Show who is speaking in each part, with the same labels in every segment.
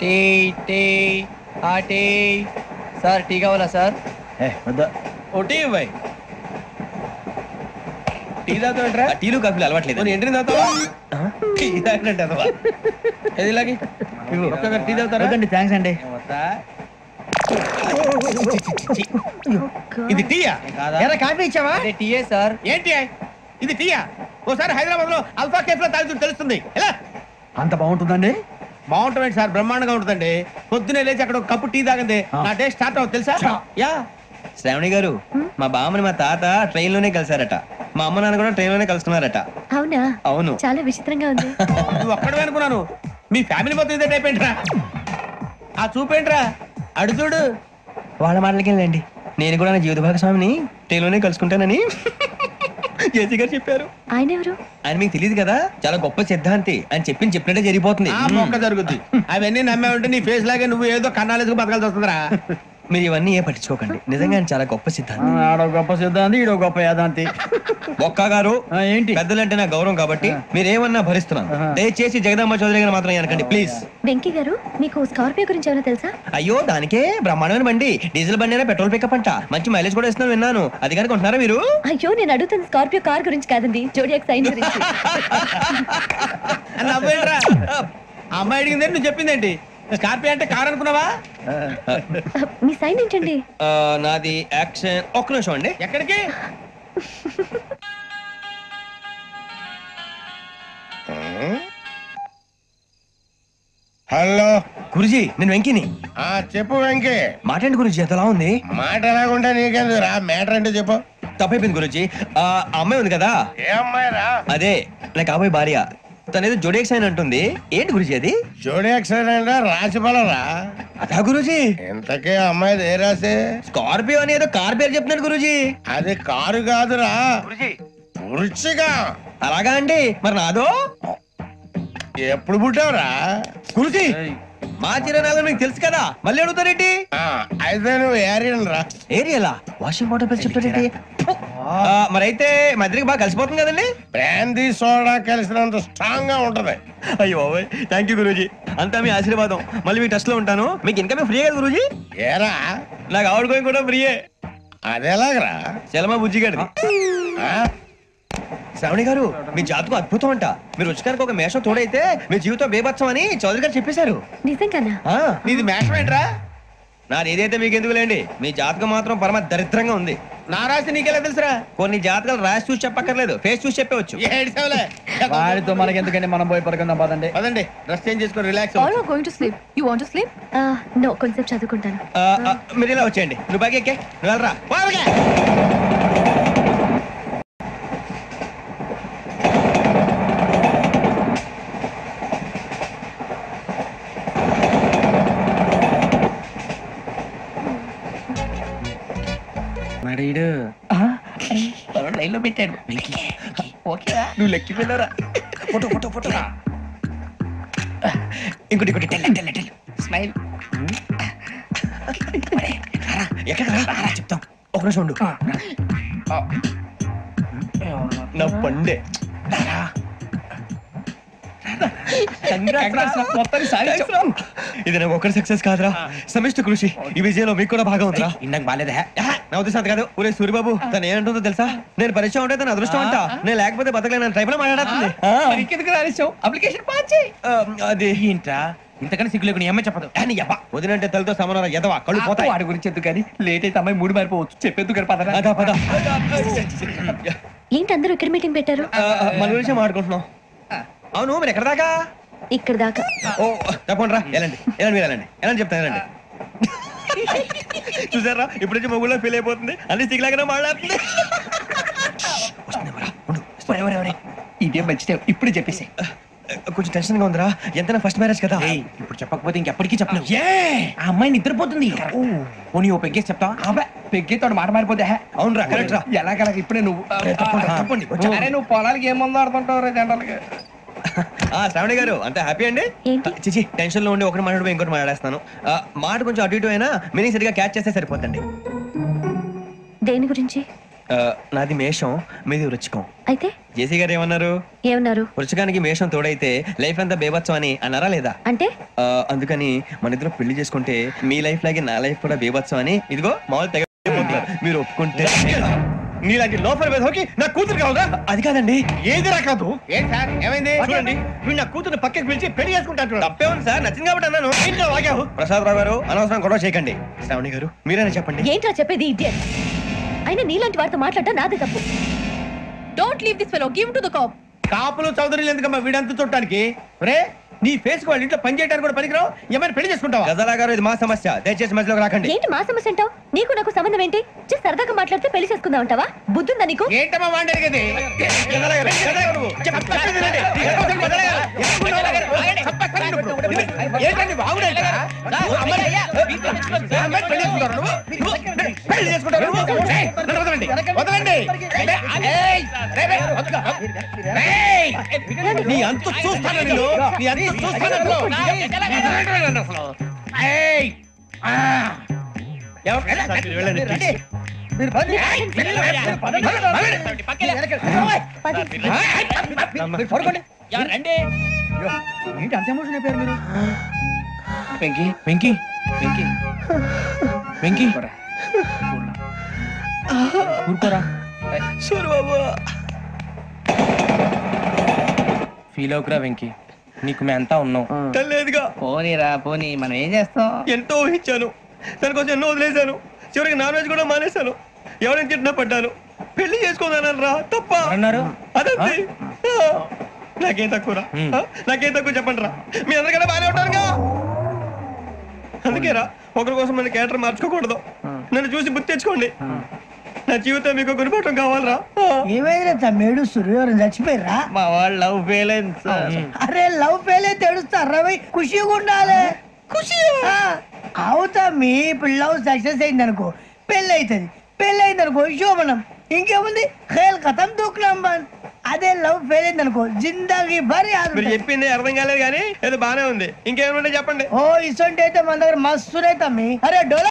Speaker 1: Tea tea ఆ tea sir tea కావాలా sir?
Speaker 2: O T ఇవ్వాయి. Tea తాగుతావేంట్రా?
Speaker 3: టీలు కాఫీలు అలవాట్లేదు.
Speaker 2: ఏంటి తాగుతావా? టీ తాగినట్టు అదవా. ఏది ఇలాగే ఒక్క టీ తాగుతారా?
Speaker 3: థ్యాంక్స్ అండి.
Speaker 2: ఇది టీయా?
Speaker 3: కాఫీ ఇచ్చావా?
Speaker 1: అదే టీయే సార్.
Speaker 2: ఏంటి ఇది టీయా? ఓసారి హైదరాబాద్ లో అల్ఫా కేఫ్ లో తాగుతూ తెలుస్తుంది. ఎలా
Speaker 3: అంత బాగుంటుందండి?
Speaker 2: బాగుంటుంది సార్, బ్రహ్మాండంగా ఉంటుందండి. పొద్దునే లేచి అక్కడ ఒక కప్పు టీ తాగింది నా డే స్టార్ట్ అవుతుంది తెలుసా? యా.
Speaker 3: శ్రావణి గారు, మా బామ్మని మా తాత ట్రైన్ లోనే కలిసారట. మా అమ్మ నాన్న కూడా ట్రైన్ లోనే కలుసుకున్నారట.
Speaker 4: అవునా?
Speaker 3: అవును.
Speaker 4: చాలా విచిత్రంగా ఉంది.
Speaker 2: నువ్వు ఒక్కడే అనుకున్నాను, మీ ఫ్యామిలీ మొత్తం ఇదే టైప్ ఏంట్రా? ఆ చూపేంట్రా అడు చూడు.
Speaker 3: వాళ్ళ మాటలకి వెళ్ళండి. నేను కూడా నా జీవిత భాగస్వామిని ట్రైన్ లోనే కలుసుకుంటానని జేసీ గారు చెప్పారు.
Speaker 4: ఆయన ఎవరు?
Speaker 3: ఆయన మీకు తెలియదు కదా, చాలా గొప్ప సిద్ధాంతి అని చెప్పినట్టే జరిగిపోతుంది.
Speaker 2: ఆ మొక్క జరుగుద్ది. అవన్నీ నమ్మే ఉంటే నీ ఫేస్ లాగే నువ్వు ఏదో కన్నాలేసుకు బతకాల్సి వస్తుందిరా.
Speaker 3: మీరు ఇవన్నీ ఏ పట్టించుకోకండి. నిజంగా ఆయన చాలా గొప్ప సిద్ధాంతి.
Speaker 5: ఆడో గొప్ప సిద్ధాంతి, ఈడో గొప్ప యాదాంతి.
Speaker 3: ఒక్క గారు
Speaker 5: ఏంటి?
Speaker 3: పెద్దలంటే నా గౌరవం కాబట్టి మీరేమన్నా భరిస్తున్నాను. దయచేసి జగదాంబ చౌదరి గారు మాత్రం అనకండి ప్లీజ్.
Speaker 4: వెంకీ గారు, మీకు స్కార్పియో గురించి ఏమైనా తెలుసా?
Speaker 3: అయ్యో, దానికే బ్రహ్మాండమైన బండి. డీజిల్ బండి అయినా పెట్రోల్ పికప్ అంట. మంచి మైలేజ్ కూడా ఇస్తున్నాను విన్నాను. అది కానీ కొంటున్నారా మీరు?
Speaker 4: అయ్యో, నేను అడుగుతుంది స్కార్పియో కార్ గురించి కాదండి, జోడియాక్ సైన్ గురించి.
Speaker 2: నవ్వేంట్రా? ఆ అమ్మాయి అడిగింది నువ్వు చెప్పిందేంటి? స్కార్పియో అంటే కార్ అనుకున్నావా?
Speaker 4: మీ సైన్ ఏంటండి?
Speaker 3: నాది యాక్షన్. ఒక్క నిమిషం అండి.
Speaker 2: ఎక్కడికి?
Speaker 6: హలో
Speaker 3: గురుజీ, నేను వెంకిని.
Speaker 6: చెప్పు వెంకీ.
Speaker 3: మాట్లాడండి గురుజీ, ఎంతలా ఉంది?
Speaker 6: మాట ఎలాగుంటా నీకెందుకు రా, మ్యాటర్ అంటే చెప్పు.
Speaker 3: తప్పైపోయింది గురుజీ. ఆ అమ్మాయి ఉంది కదా,
Speaker 6: ఏ అమ్మాయి రా?
Speaker 3: అదే నా కాబోయే భార్య. తనేదో జోడేక్స్ అని అంటుంది. ఏంటి గురుజీ అది?
Speaker 6: జోడి యాక్సిడెంట్ రాసి బలరా?
Speaker 3: అదా గురుజీ.
Speaker 6: ఇంతకే అమ్మాయి ఏ రాసి?
Speaker 3: స్కార్పియో అని ఏదో కార్ పేరు చెప్తున్నాడు గురుజీ.
Speaker 6: అది కారు కాదురా, వృచ్చిగా.
Speaker 3: అలాగా అండి, మరి నాదో?
Speaker 6: ఎప్పుడు పుట్టావురా?
Speaker 3: గురుజీ, మా చిరనాలు మీకు తెలుసు కదా, మళ్ళీ అడుగుతారేంటి?
Speaker 6: అయితే నువ్వు ఏరియన్ రా.
Speaker 3: ఏరియలా? వాషింగ్ వాటర్ పేరు చెప్తారేంటి? మరైతే మా ఇద్దరికి బాగా కలిసిపోతుంది కదండి.
Speaker 6: బ్రాందీ సోడా కలిసినంత స్ట్రాంగ్ గా ఉంటది.
Speaker 3: అయ్యో థ్యాంక్ యూ గురూజీ, అంతా మీ ఆశీర్వాదం. మళ్ళీ మీ టచ్ లో ఉంటాను. మీకు ఇన్కమ్ ఫ్రీ కదా గురూజీ?
Speaker 6: ఏరా,
Speaker 3: నాకు ఆవిడ గోయింగ్ కూడా ఫ్రీయే.
Speaker 6: అదేలాగరా?
Speaker 3: చలమా బుజ్జి గారిది. శ్రావణి గారు, మీ జాతకం అద్భుతం అంట. మీరు రుచికారికి ఒక మేషం తోడైతే మీ జీవితం బేబత్సం అని చౌదరి గారు చెప్పేశారు.
Speaker 4: నిజంగానా?
Speaker 2: నీది మేషం ఏంట్రా?
Speaker 3: నాది ఏదైతే మీకు ఎందుకు లేండి, మీ జాతకం మాత్రం పరమ దరిద్రంగా ఉంది.
Speaker 2: నా రాసి నీకెలా తెలుసురా?
Speaker 3: కొన్ని జాతకాలు రాసి చూసి చెప్పక్కర్లేదు, ఫేస్ చూసి చెప్పవచ్చు.
Speaker 5: వాడితో మనకి ఎందుకండి, మనం పోయి పడుకుందాం పదండి.
Speaker 2: పదండి, డ్రెస్ చేంజ్ చేసుకొని relax.
Speaker 4: All are going to sleep. You want to sleep? No, కొంచెం చదువుకుంటాను.
Speaker 3: మీరు ఇలా వచ్చేయండి. నువ్వు బాగా ఎక్కే, నువ్వు వెళ్ళరా.
Speaker 1: లైన్లో పెట్టాడు.
Speaker 3: నువ్వు లెక్కి వెళ్ళరా. Photo photo photo. ఇంకోటి ఇంకోటి
Speaker 1: స్మైల్.
Speaker 3: ఎక్కడ చెప్తాం. ఒక నిమిషం ఉండు. నా పండే. ఇది నాకు ఒక్కరి సక్సెస్ కాదురా, సమిష్టి కృషి. ఈ విజయంలో మీకు కూడా భాగం ఉందిరా.
Speaker 2: ఇందాక బాలేదా?
Speaker 3: నా ఉద్దేశం కాదు. ఊరే సూర్యబాబు, తను ఏమంటుందో తెలుసా? నేను పరిచయం ఉంటే తన అదృష్టం అంట. నేను లేకపోతే బతకలేను ట్రైబ్ లో మాట్లాడుతుంది.
Speaker 1: అప్లికేషన్ పాస్ చేయి.
Speaker 3: అది
Speaker 2: ఏంట్రా ఇంతకన్నా సిగ్గు లేకుండా ఏమై చెప్పదు.
Speaker 3: వదినంటే తలతో సమానం ఎదవా, కళ్ళు పోతాయి.
Speaker 1: వాడి గురించి ఎందుకు కానీ, లేట్ అయితే అమ్మాయి మూడు మారిపోవచ్చు. చెప్పేందుకు కానీ పద.
Speaker 3: అదా పద.
Speaker 4: ఏంటి అందరూ ఇక్కడ మీటింగ్ పెట్టారు?
Speaker 3: మన గురించి మాట్లాడుకుంటున్నాం. అవును, మీరు ఎక్కడ దాకా?
Speaker 4: ఇక్కడ దాకా.
Speaker 3: ఓ తప్పకుండా రా, వెళ్ళండి వెళ్ళండి, మీరు వెళ్ళండి వెళ్ళండి చెప్తాను, వెళ్ళండి. చూసారా, ఇప్పుడు నుంచి మొగుల్లో ఫీల్ అయిపోతుంది. అన్ని సిగ్లాగానే మాట్లాడుతుంది.
Speaker 1: ఇదే మంచిదే, ఇప్పుడు చెప్పేసి.
Speaker 3: కొంచెం టెన్షన్ గా ఉందిరా. ఎంతైనా ఫస్ట్ మ్యారేజ్ కదా.
Speaker 2: ఇప్పుడు చెప్పకపోతే ఇంకెప్పటికీ చెప్పలేవు. ఆ అమ్మాయి నిద్రపోతుంది. పోనీ ఓ పెగ్గేసి చెప్తావా?
Speaker 1: అబ్బా, పెగ్గేతోడు మాట మారిపోతే.
Speaker 3: అవునురా, కరెక్ట్ రా.
Speaker 1: ఎలాగలా ఇప్పుడే నువ్వు
Speaker 3: తప్పండి.
Speaker 1: అరే, నువ్వు పొలాలకి ఏం మందు ఆడుతుంటావు రే జనరల్గా.
Speaker 3: శ్రావణి గారు, అంతా హ్యాపీ అండి? చిచి, టెన్షన్ లో ఉండి ఒకటి మాట్లాడిపోయి ఇంకోటి మాట్లాడేస్తాను. మాట కొంచెం అటు ఇటు అయినా మీనింగ్ సరిగా క్యాచ్ చేస్తే సరిపోతండి.
Speaker 4: దేని గురించి?
Speaker 3: నాది మేషం, మీది వృచ్చికం.
Speaker 4: అయితే
Speaker 3: జేసీ గారు ఏమన్నారు?
Speaker 4: ఏమన్నారు?
Speaker 3: వృచ్చికానికి మేషం తోడైతే లైఫ్ అంతా బేబత్సం అని అన్నారా లేదా?
Speaker 4: అంటే
Speaker 3: అందుకని మన ఇద్దరు పెళ్లి చేసుకుంటే మీ లైఫ్ లాగే నా లైఫ్ కూడా బేబత్సం అని ఇదిగో మామూలు తెగ మీరు ఒప్పుకుంటే.
Speaker 2: నీలాంటి లోపల వేదోకి నా కూతురు కావదా?
Speaker 3: అది కాదండి.
Speaker 2: ఏది రాకదు. ఏం సార్ ఏమైంది? చూడండి వీడు నా కూతురు పక్కకి పిలిచి పెళ్లి చేసుకుంటాడు.
Speaker 3: తప్పే ఉంది సార్, నచ్చింది కాబట్టి అన్నాను.
Speaker 2: ఇంట్లో వాగావు.
Speaker 3: ప్రసాద్ రావు గారు అనవసరం గొడవ చేయకండి. శ్రావణి గారు మీరైనా చెప్పండి.
Speaker 4: ఏంట్రా చెప్పేది ఇడియట్? అయినా నీలాంటి వారితో మాట్లాడటం నాదే తప్పు. Don't leave this fellow, give to the cop.
Speaker 2: కాపులు చౌదరులు ఎందుకమ్మా వీడంతా చూడటానికి? రే నీ ఫేస్ వాళ్ళ ఇంట్లో పని చేయడానికి కూడా పనికిరావు. ఏమైనా పెళ్లి చేసుకుంటావా?
Speaker 3: గజాలా గారు ఇది మా సమస్య, దయచేసి మధ్యలోకి రాకండి.
Speaker 4: ఏంటి మా సమస్య అంటావు? నీకు నాకు సంబంధం ఏంటి? జస్ట్ సరదాగా మాట్లాడితే పెళ్లి చేసుకుందాం అంటావా? బుద్ధుందా నీకు?
Speaker 2: ఏంటమ్మా మాట్లాడేది? గజాలా గారు, గజాలా గారు నువ్వు. చెప్పండి, వినండి. గజాలా గారు, ఏంటండి బాగుండేట? అమ్మాయి పెళ్లి చేసుకుంటారు నువ్వు? పెళ్లి చేసుకుంటారు నువ్వు? ఏయ్, నన్ను వదలండి, వదలండి. నీ అంత చూస్తాను నేను, నీ అంత చూస్తాను అసలు. ఏయ్, వెళ్ళండి.
Speaker 5: ఏంటి అంత ఎమోషన్ అయిపోయారు మీరు?
Speaker 2: వెంకీ వెంకీ వెంకీ వెంకీ ఊరుకోరా. ఫీల్ అవుకురా వెంకీ, నీకు మేమంతా ఉన్నాం.
Speaker 3: లేదుగా.
Speaker 5: పోనీరా పోనీ, మనం ఏం చేస్తాం?
Speaker 3: ఎంతో ఊహించాను, దానికోసం ఎన్నో వదిలేశాను. చివరికి నాన్ వెజ్ కూడా మానేశాను. ఎవరైనా తిట్టినా పడ్డాను. పెళ్లి చేసుకోదానని రా తప్ప
Speaker 2: అన్నారు.
Speaker 3: అదంతే. నాకేం తక్కువ రా, నాకేం తక్కువ చెప్పండి రా. మీ అందరికన్నా బాగానే ఉంటారుగా. అందుకే రా, ఒకరి కోసం మన క్యారెక్టర్ మార్చుకోకూడదు. నన్ను చూసి గుర్తు తెచ్చుకోండి. నా జీవితం మీకు గురిపటం కావాలరా.
Speaker 7: ఏమైనా తమ్మేడు సూర్యవరం చచ్చిపోయిరా?
Speaker 5: మా వాళ్ళు లవ్ ఫెయిల్ అయింది సార్.
Speaker 7: అరే లవ్ ఫెయిల్ అయితే ఏడుస్తారా? ఖుషిగా ఉండాలి. ఖుషి అవుతా. మీ ఇప్పుడు లవ్ సక్సెస్ అయింది అనుకో పెళ్ళి అవుతుంది. పెళ్ళి అయింది అనుకో శోభనం. ఇంకేముంది ఖేల్ కథం దూకునాం బంద్. అదే లవ్ ఫెయిల్ అయింది అనుకో జిందాగీ భారీ.
Speaker 3: మీరు చెప్పింది అర్థం కాలేదు కానీ ఏదో బానే ఉంది. ఇంకేమైనా చెప్పండి.
Speaker 7: ఓ ఇసొంటి అయితే మన దగ్గర మస్తు తమ్మి. అరే డోలా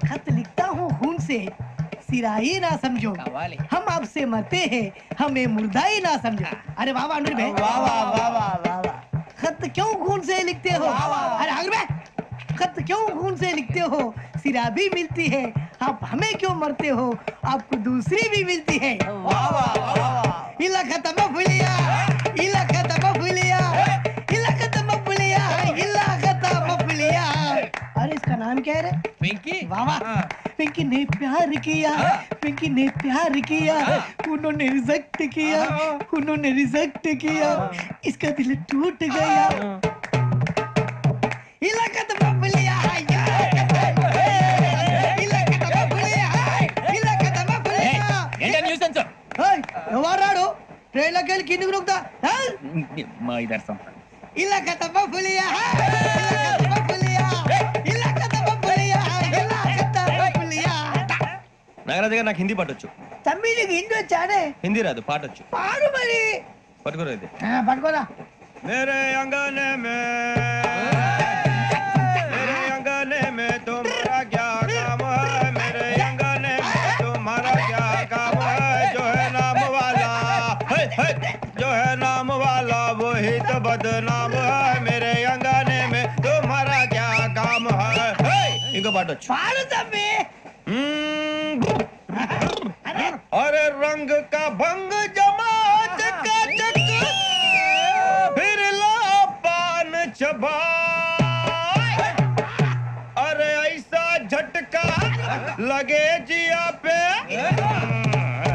Speaker 7: खत लिखता हूँ खून से, सिरा ही ना समझो, हम आपसे मरते हैं, हमें मुर्दा ही ना समझो. अरे वाह वाह अनुर भाई, वाह वाह वाह वाह वाह. खत क्यों खून से लिखते हो? अरे अनुर भाई, खत क्यों खून से लिखते हो? सिरा भी मिलती है, आप हमें क्यों मरते हो? आपको दूसरी भी मिलती है. वाह वाह वाह. इला खत्म फुलिया, इला खत्म फुलिया, इला खत्म फुलिया, इला खत्म फुलिया. अरे इसका नाम क्या है रे?
Speaker 2: వెంకీ
Speaker 7: वाह पिंकी ने प्यार किया, पिंकी ने प्यार किया, उन्होंने रिजेक्ट किया, उन्होंने रिजेक्ट किया, इसका दिल टूट गया. इलाका तो बबलिया है, इलाका तो बबलिया है, इलाका तो बबलिया.
Speaker 2: ఏంటా న్యూసెన్స్?
Speaker 7: ओए ఎవరాడు ట్రైన్ లోకి వెళ్ళి కిందికి నొక్కుతా.
Speaker 2: మా ఇదర్సం
Speaker 7: ఇలాకా तो बबलिया है, इलाका तो बबलिया, इलाका तो बबलिया है, इलाका तो बबलिया.
Speaker 3: నాగరాజు గారు నాకు హిందీ పాటొచ్చు.
Speaker 7: తమ్మి నీకు హిందీ వచ్చానే?
Speaker 3: హిందీ రాదు, పాటొచ్చు.
Speaker 7: పాడు మరి.
Speaker 3: పట్టుకోరు ఇది.
Speaker 7: పట్టుకోరా.
Speaker 3: मेरे अंगने में तुम्हारा क्या काम है? मेरे अंगने में तुम्हारा क्या काम है? जो है नाम वाला, जो है नाम वाला वही तो बदनाम है. मेरे अंगने में तुम्हारा क्या काम है? इनको बाटो
Speaker 7: పాడు తమ్మి.
Speaker 3: अरे रंग का भंग जमा चकाचक, फिर ला पान चबा. अरे ऐसा झटका लगे जिया पे,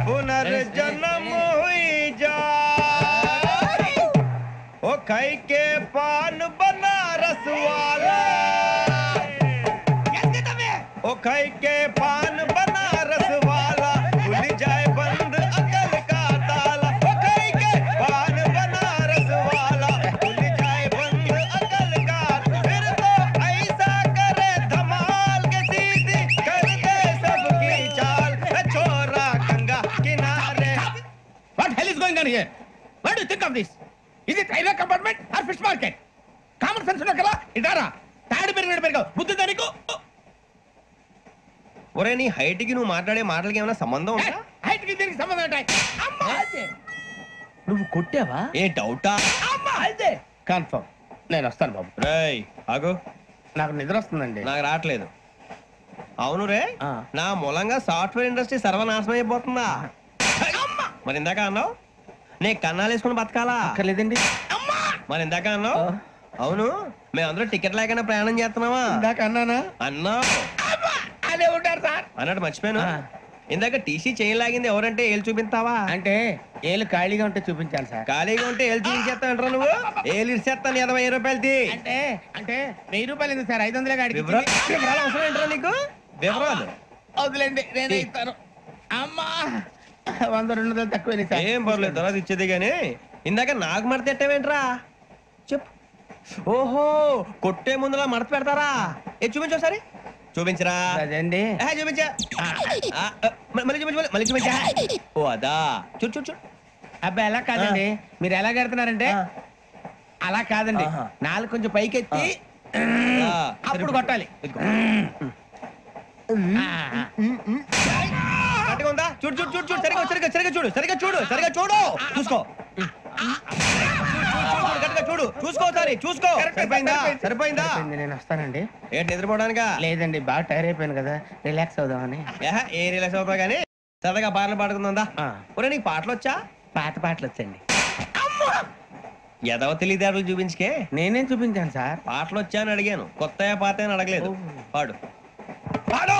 Speaker 3: पुनर्जन्म हुई जा. ओ खाई के पान बनारस वाला, ओ खाई के पान बनारस वाला, खुल जाए बंद अकल का ताला. ओ खाई के पान बनारस वाला, खुल जाए बंद अकल का. फिर तो ऐसा करे धमाल के सीधी कर दे सबकी चाल. छोरा गंगा किनारे.
Speaker 2: What hell is going on here? What do you think of this? Is it railway compartment or fish market? Common sense ఉన్నా కదా ఇదారా తాడు పెరిగినట్టు పెరిగావు. బుద్ధి దానికి
Speaker 3: ఒరే నీ హైట్ కి నువ్వు మాట్లాడే మాటలకి ఏమైనా సంబంధం ఉందా?
Speaker 2: హైట్ కి దీనికి సంబంధం ఉంటాయి. నువ్వు కొట్టావా?
Speaker 3: ఏ డౌటా?
Speaker 2: కన్ఫర్మ్. నేను వస్తాను బాబు.
Speaker 3: రేయ్ ఆగు,
Speaker 2: నాకు నిద్ర వస్తుందండి.
Speaker 3: నాకు రావట్లేదు. అవును రే, నా మూలంగా సాఫ్ట్వేర్ ఇండస్ట్రీ సర్వనాశనం అయిపోతుందా? మరి ఇందాక అన్నావు నే కన్నాలు వేసుకుని బతకాలా?
Speaker 2: అక్కర్లేదండి.
Speaker 3: మరి ఇందాక అన్నావు అవును మేమందరూ టికెట్ లేకుండా ప్రయాణం చేస్తున్నావా?
Speaker 2: ఇందాక అన్నానా?
Speaker 3: అన్నావు.
Speaker 2: అదే ఉంటారు సార్.
Speaker 3: అన్నట్టు మర్చిపోయాను, ఇందాక టీసీ చేయి లాగింది ఎవరంటే ఏళ్ళు చూపిస్తావా?
Speaker 2: అంటే ఏళ్ళు ఖాళీగా ఉంటే చూపించాను సార్.
Speaker 3: ఖాళీగా ఉంటే ఏళ్ళు చూపించేస్తానంటారా నువ్వు? ఏళ్ళు ఇచ్చేస్తాను 20,000 రూపాయలది.
Speaker 2: అంటే అంటే 1000 రూపాయలు ఎందుకు సార్? 500 గాడికి
Speaker 3: వివరాలు అవసరం ఏంట్రా నీకు? వివరాలు
Speaker 2: వదిలేండి, నేనే ఇస్తాను. అమ్మా 100 200 తక్కువ సార్.
Speaker 3: ఏం పర్లేదు, తర్వాత ఇచ్చేది గానీ ఇందాక నాకు మడత ఎట్టవేంట్రా చెప్పు. ఓహో, కొట్టే ముందులా మడత పెడతారా? ఏ చూపించు ఒకసారి. చూపించరా?
Speaker 2: అదండి.
Speaker 3: చూపించా. మళ్ళీ చూపించు, మళ్ళీ చూపించా. ఓ అదా, చూడు చూడు చూడు.
Speaker 2: అబ్బాయి ఎలా కాదండి, మీరు ఎలా కడుతున్నారంటే అలా కాదండి. నాలుగు కొంచెం పైకెత్తి అప్పుడు కొట్టాలి.
Speaker 3: కరెక్ట్గా ఉందా? చూడు చూడు చూడు చూడు, సరిగా సరిగా సరిగా చూడు, సరిగా చూడు, సరిగా చూడు, చూసుకో. చూడు చూసుకో, సరే చూసుకో. సరిపోయిందా? సరిపోయిందా?
Speaker 2: నేను వస్తానండి.
Speaker 3: ఏంటి నిద్రపోవడానికా?
Speaker 2: లేదండి, బాగా టైర్ అయిపోయాను కదా, రిలాక్స్ అవుదామని.
Speaker 3: ఏ రిలాక్స్ అవుతావు కానీ సరదాగా పాటలు పాడుకుందా? ఒరే నీకు పాటలు వచ్చా?
Speaker 2: పాత పాటలు వచ్చండి.
Speaker 3: ఎదవ తెలివితేటలు చూపించుకే.
Speaker 2: నేనేం చూపించాను సార్?
Speaker 3: పాటలు వచ్చా అని అడిగాను, కొత్త పాత అని అడగలేదు. పాడు పాడు.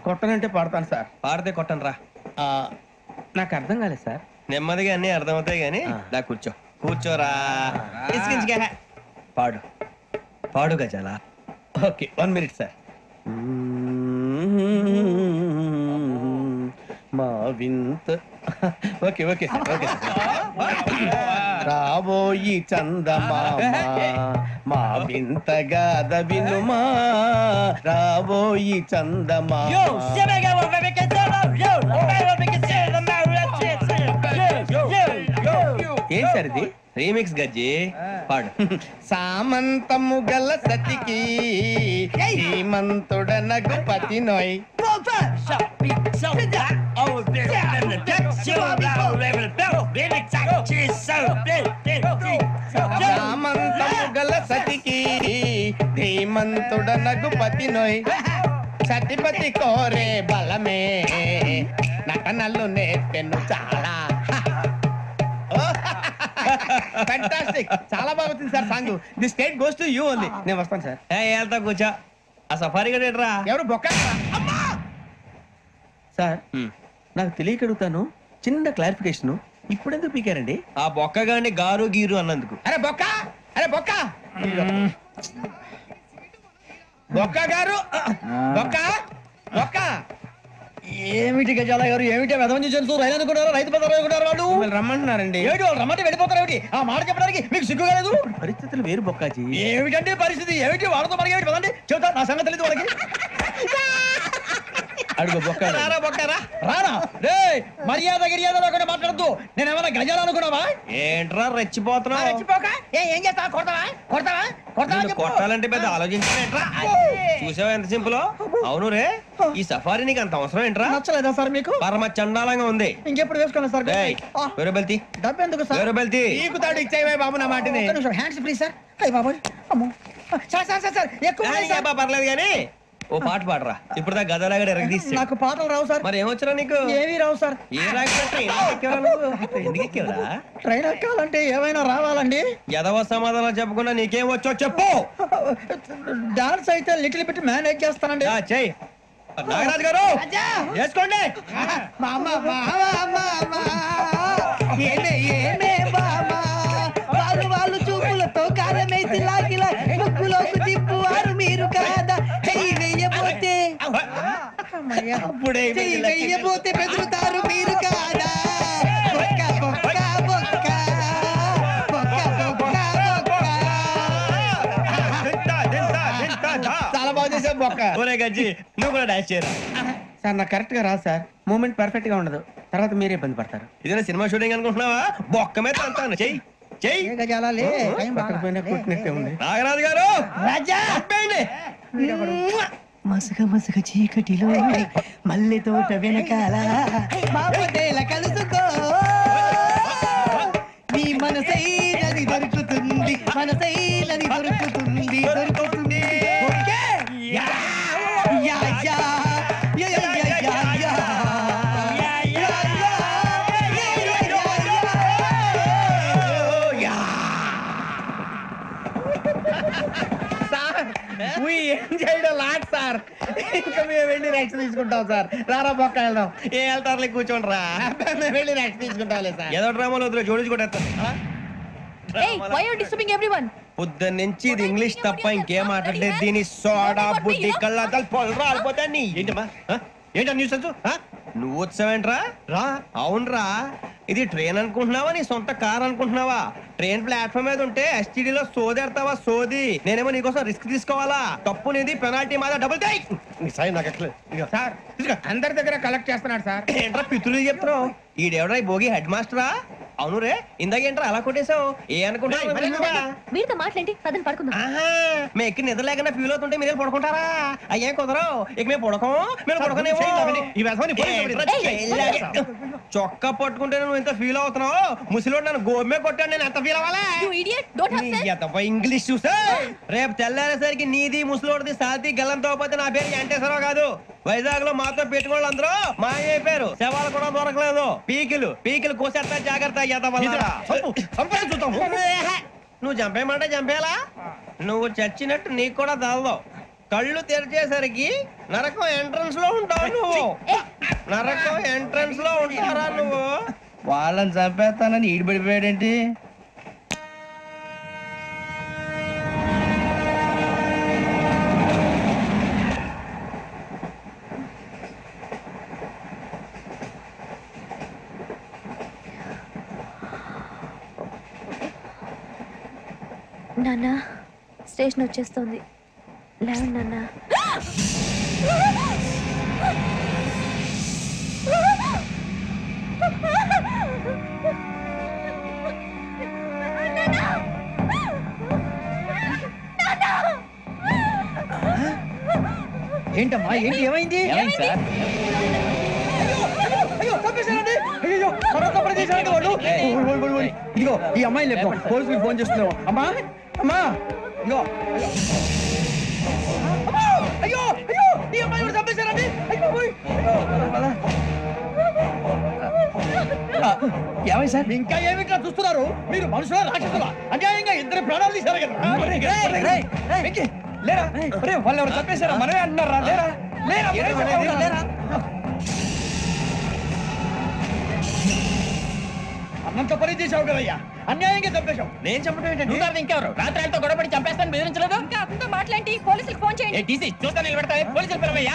Speaker 2: కొట్టనంటే పడతాను సార్.
Speaker 3: పాడితే కొట్టను రా.
Speaker 2: నాకు అర్థం కాలేదు సార్.
Speaker 3: నెమ్మదిగా అన్ని అర్థమవుతాయి గానీ దా కూర్చో. కూర్చోరా. పాడు పాడు గజాల.
Speaker 2: Okay, 1 minute sir. మా వింత. Okay okay sir, okay sir. రాబోయి చందమామ మా వింత గాథ వినుమా, రాబోయి చందమామ. ఏం సార్ ఇది?
Speaker 3: రీమిక్స్ గజ్జి. పాడు.
Speaker 2: సామంతము గల సతికి శ్రీమంతుడనగు పతి నోయ్. సామంతము గల సతికి ధీమంతుడనగు పతి నోయ్. సతిపతి కోరే బలమే నటనలు నేర్పెను చాలా. ఫ్యాంటాస్టిక్, చాలా బాగా వచ్చింది sir song. The state goes to you only. నేను వస్తాను సార్.
Speaker 3: వెళ్తా కూర్చో. ఆ సఫారీ గడేట్రా?
Speaker 2: ఎవరు బొక్క సార్? నాకు తెలియక అడుగుతాను, చిన్న క్లారిఫికేషన్. ఇప్పుడు ఎందుకు పీకారండి?
Speaker 3: ఆ బొక్క గాని గారు గీరు అన్నందుకు.
Speaker 2: అరే బొక్క, అరే బొక్క, బొక్క గారు, బొక్క బొక్క.
Speaker 5: ఏమిటి గజాల గారు, ఏమిటి వెదవం చూసాను రైలు అనుకున్నారు, రైతు బజార్ అనుకున్నారు. వాళ్ళు
Speaker 2: రమ్మంటున్నారండి.
Speaker 5: ఏమిటి వాళ్ళు రమ్మంటే వెళ్ళిపోతారు? ఏమిటి ఆ మాట చెప్పడానికి మీకు సిగ్గు కాలేదు?
Speaker 2: పరిస్థితులు వేరు బొక్కాజీ.
Speaker 5: ఏమిటంటే పరిస్థితి ఏమిటి? వాళ్ళతో మనకి ఏమిటి పదండి, చెబుతా. నా సంగతి తెలియదు వాళ్ళకి.
Speaker 2: అడుగు బొక్క.
Speaker 5: రానా రే, మర్యాద గిర్యాద లేకుండా మాట్లాడద్దు. నేను ఏమైనా గజాలు అనుకున్నావా?
Speaker 3: ఏంట్రా రెచ్చిపోతున్నావు?
Speaker 2: ఏం చేస్తా? కొడతావా కొడతావా
Speaker 3: నిన్ను కొట్టాలంటే పెద్ద ఆలోచించా. చూసావా ఎంత సింపుల్? అవును రే, ఈ సఫారీ నీకు అంత అవసరం ఏంట్రా?
Speaker 5: నచ్చలేదా సార్ మీకు?
Speaker 3: పరమ చండాలంగా ఉంది.
Speaker 5: ఇంకెప్పుడు వేసుకోండి సార్.
Speaker 3: వేరే బెల్తి,
Speaker 5: డబ్బు ఎందుకు సార్?
Speaker 3: వేరే బెల్తి.
Speaker 2: నీకు తాడు ఇచ్చాయి బాబు నా మాటని.
Speaker 5: Hands free sir. అయ్య బాబోయ్, అమ్మో సార్ సార్ సార్ సార్ ఎక్కువ ఉన్నాయి సార్.
Speaker 3: పర్లేదు కానీ ఓ పాట పాడరా. ఇప్పుడు దా గదలాగడ ఎరగదీసి.
Speaker 5: నాకు పాటలు రావు సార్.
Speaker 3: మరి ఏమొచ్చరా నీకు?
Speaker 5: ఏమీ రావు సార్.
Speaker 3: ఏ ఎందుకు ఎక్కేవరా?
Speaker 5: ట్రైన్ ఎక్కాలంటే ఏమైనా రావాలండి.
Speaker 3: ఎదవ సమాధానం చెప్పకుండా నీకేం వచ్చో చెప్పు.
Speaker 5: డాన్స్ అయితే లిటిల్ బిట్ మేనేజ్ చేస్తానండి.
Speaker 3: చెయ్యి నాగరాజు గారు, చేసుకోండి.
Speaker 7: వాళ్ళు చూపులతో కారమేసి లాగిలా ముక్కులోకి తిప్పువారు మీరు కాదా? చెయ్యి వెయ్యబోతే చెయ్యి వెయ్యబోతే బెదురుతారు మీరు కాదా? బొక్క బొక్క బొక్క బొక్క బొక్క బొక్క.
Speaker 2: చాలా బాగా చేసావు బొక్క.
Speaker 3: ఒరే గజ్జి, నువ్వు కూడా డాన్స్ చేయరా?
Speaker 2: సార్ నాకు కరెక్ట్ గా రాదు సార్. మూమెంట్ పర్ఫెక్ట్ గా ఉండదు, తర్వాత మీరే ఇబ్బంది పడతారు.
Speaker 3: ఇదేనా సినిమా షూటింగ్ అనుకుంటున్నావా? బొక్క మీద అంటాను. చెయ్యి చెయ్యి.
Speaker 2: కొట్టినట్టే ఉంది.
Speaker 3: నాగరాజు గారు
Speaker 7: రాజా
Speaker 3: చెప్పండి.
Speaker 7: మసక మసక చీకటిలో మల్లె తోట వెనకాల బాపతేల కలుసుకో నీ మనసైనది దొరుకుతుంది మనసైనది దొరుకుతుంది దొరుకుతుంది okay yeah yeah yeah yeah yeah yeah yeah
Speaker 2: lot sir ఇంకా మేము వెళ్ళి రెక్స్ తీసుకుంటాం సార్. రారా పక్క వెళ్దాం. ఏ వెళ్తారులే కూర్చోండి రా. మేము వెళ్ళి రెక్స్ తీసుకుంటాంలే సార్. ఏదో డ్రామాలో వద్దు జోడించుకుంటారు.
Speaker 4: Hey, why are you disturbing everyone?
Speaker 2: పొద్దున్న నుంచి ఇది ఇంగ్లీష్ తప్ప ఇంకేం మాట్లాడలేదు. దీని సోడా బుడ్డి కళ్ళ పొలు రాలిపోతాన్ని. ఏంటమ్మా ఏంటా న్యూస్ నువ్వు వచ్చావేంట్రా? రా. అవునరా, ఇది ట్రైన్ అనుకుంటున్నావా నీ సొంత కార్ అనుకుంటున్నావా? ట్రైన్ ప్లాట్ఫామ్ మీద ఉంటే ఎస్టీడీలో సోదేడతావా సోది? నేనేమో నీకోసం రిస్క్ తీసుకోవాలా? తప్పు నీది, పెనాల్టీ మాదా, డబుల్ టై. సార్ అందరి దగ్గర కలెక్ట్ చేస్తున్నాడు సార్. ఏంట్రా పితులు చెప్తున్నావు? ఈడెవడ్రా భోగి హెడ్ మాస్టరా? అవును రే, ఇందాకేంట్రా అలా కొట్టేశావు? ఏ అనుకుంటా
Speaker 4: వీరితో మాట్లాడి పదని పడుకుందాం.
Speaker 2: మేము ఎక్కి నిద్ర లేకుండా ఫీల్ అవుతుంటే మీరు పడుకుంటారా? అయ్యే కుదరవు. ఇక మేము పడకం, మేము పడకనేమో. చొక్కా పట్టుకుంటే నువ్వు ఎంత ఫీల్ అవుతున్నావు? ముసలివాడు నన్ను గోమే కొట్టాడు, నేను ఎంత ఫీల్ అవ్వాలా? ఇంగ్లీష్ చూసా. రేపు తెల్లారేసరికి నీది ముసలివాడిది సాతి గల్లంతో పోతే నా పేరు వెంకటేశ్వరరావు కాదు. వైజాగ్ లో మాతో పెట్టుకోళ్ళు అందరూ మాయైపోయారు. శవాలు కూడా దొరకలేదు. పీకిలు కోసేస్తా, జాగ్రత్త. నువ్వు చంపేయమంటే చంపేలా? నువ్వు చచ్చినట్టు నీకు కూడా తగదు. కళ్ళు తెరిచేసరికి నరకం ఎంట్రన్స్ లో ఉంటావు నువ్వు. నరకం ఎంట్రన్స్ లో ఉంటారా నువ్వు?
Speaker 1: వాళ్ళని చంపేస్తానని ఈడిపడిపోయాడేంటి?
Speaker 4: నాన్న, స్టేషన్ వచ్చేస్తుంది. లేవండి నాన్న.
Speaker 5: ఏంటమ్మా ఏంటి ఏమైంది?
Speaker 1: సార్
Speaker 5: ఇదిగో ఈ అమ్మాయి లేపు, పోలీసులకు ఫోన్ చేస్తున్నావు. అమ్మా అమ్మా ఇదిగో. అయ్యో అయ్యో ఈ అమ్మాయి కూడా చంపేశారండి.
Speaker 1: ఏమైంది సార్?
Speaker 5: ఇంకా ఏమిట్లా చూస్తున్నారు? మీరు మనుషుల రాక్షసులా? అన్యాయంగా ఇద్దరు ప్రాణాలు తీశారు కదా. లేరా వాళ్ళు ఎవరు చంపేశారా? మనమే అంటున్నారా? లేరా లేరా అన్నంత పని చేసావు కదయ్యా, అన్యాయంగా చంపేశావు.
Speaker 2: నేను చెప్పడం ఏంటంటే
Speaker 1: ఇంకెవరు రాత్రి ఆయనతో గొడవపడి చంపేస్తాను బెదిరించలేదు?
Speaker 4: ఇంకా అతనితో మాట్లాడి పోలీసులకు ఫోన్ చేయండి.
Speaker 1: టీసీ చూస్తా నిలబెడతా. పోలీసులు పిలవయ్యా.